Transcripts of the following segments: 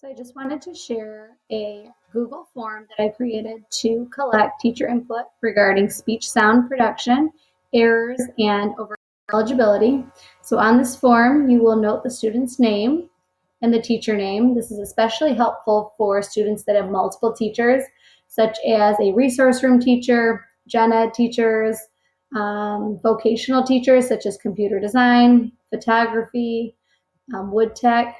So I just wanted to share a Google form that I created to collect teacher input regarding speech sound production, errors, and overall eligibility. So on this form, you will note the student's name and the teacher name. This is especially helpful for students that have multiple teachers, such as a resource room teacher, gen ed teachers, vocational teachers such as computer design, photography, wood tech.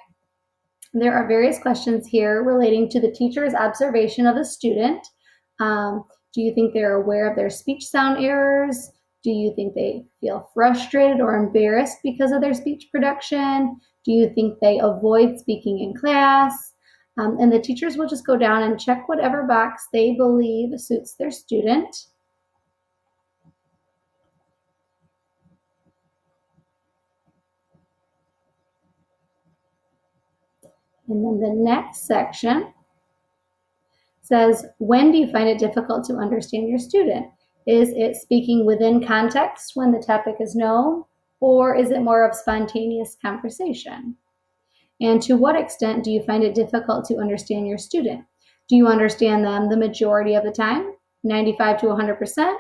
There are various questions here relating to the teacher's observation of the student. Do you think they're aware of their speech sound errors? Do you think they feel frustrated or embarrassed because of their speech production? Do you think they avoid speaking in class? And the teachers will just go down and check whatever box they believe suits their student. And then the next section says, when do you find it difficult to understand your student? Is it speaking within context when the topic is known, or is it more of spontaneous conversation? And to what extent do you find it difficult to understand your student? Do you understand them the majority of the time, 95 to 100%?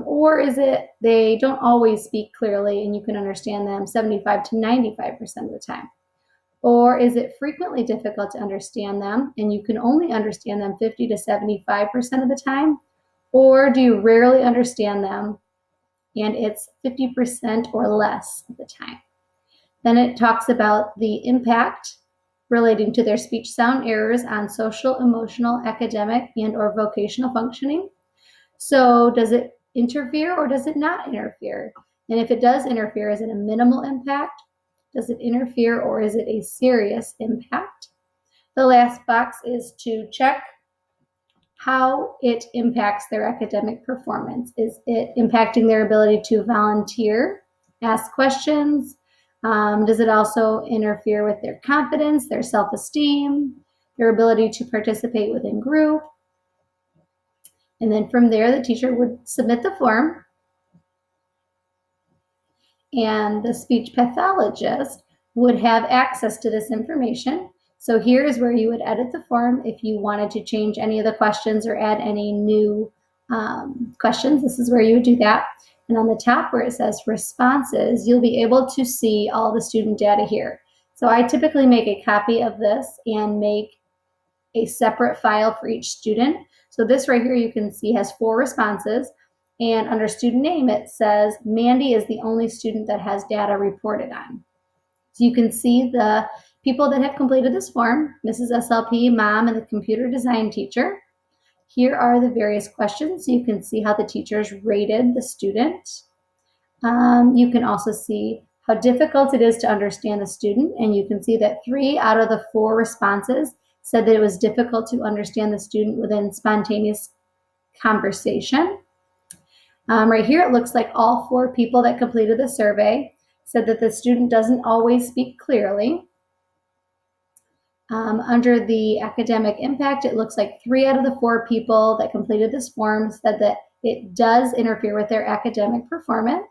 Or is it they don't always speak clearly and you can understand them 75 to 95% of the time? Or is it frequently difficult to understand them and you can only understand them 50 to 75% of the time? Or do you rarely understand them and it's 50% or less of the time? Then it talks about the impact relating to their speech sound errors on social, emotional, academic, and or vocational functioning. So does it interfere or does it not interfere? And if it does interfere, is it a minimal impact? Does it interfere or is it a serious impact? The last box is to check how it impacts their academic performance. Is it impacting their ability to volunteer, ask questions? Does it also interfere with their confidence, their self-esteem, their ability to participate within group? And then from there, the teacher would submit the form and the speech pathologist would have access to this information. So here is where you would edit the form if you wanted to change any of the questions or add any new questions. This is where you would do that. And on the top where it says responses, you'll be able to see all the student data here. So I typically make a copy of this and make a separate file for each student. So this right here you can see has 4 responses. And under student name, it says Mandy is the only student that has data reported on. So you can see the people that have completed this form, Mrs. SLP, mom, and the computer design teacher. Here are the various questions. So you can see how the teachers rated the student. You can also see how difficult it is to understand the student. And you can see that 3 out of the 4 responses said that it was difficult to understand the student within spontaneous conversation. Right here, it looks like all 4 people that completed the survey said that the student doesn't always speak clearly. Under the academic impact, it looks like 3 out of the 4 people that completed this form said that it does interfere with their academic performance.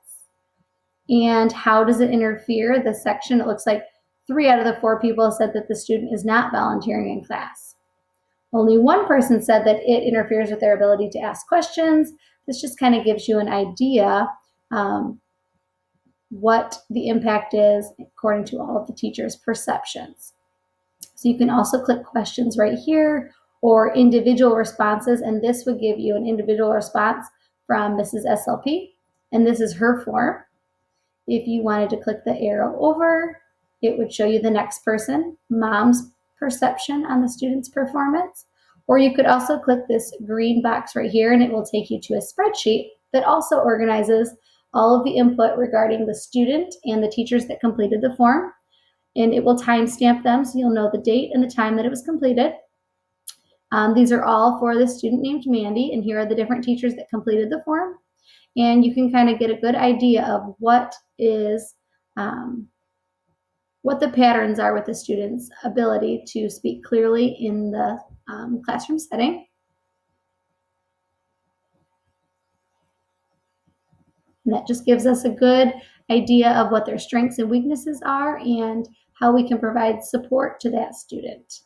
And how does it interfere? The section, it looks like 3 out of the 4 people said that the student is not volunteering in class. Only 1 person said that it interferes with their ability to ask questions. This just kind of gives you an idea what the impact is according to all of the teachers' perceptions. So you can also click questions right here or individual responses, and this would give you an individual response from Mrs. SLP, and this is her form. If you wanted to click the arrow over, it would show you the next person, mom's perception on the student's performance. Or you could also click this green box right here and it will take you to a spreadsheet that also organizes all of the input regarding the student and the teachers that completed the form. And it will timestamp them so you'll know the date and the time that it was completed. These are all for the student named Mandy, and here are the different teachers that completed the form. And you can kind of get a good idea of what is what the patterns are with the student's ability to speak clearly in the classroom setting. And that just gives us a good idea of what their strengths and weaknesses are and how we can provide support to that student.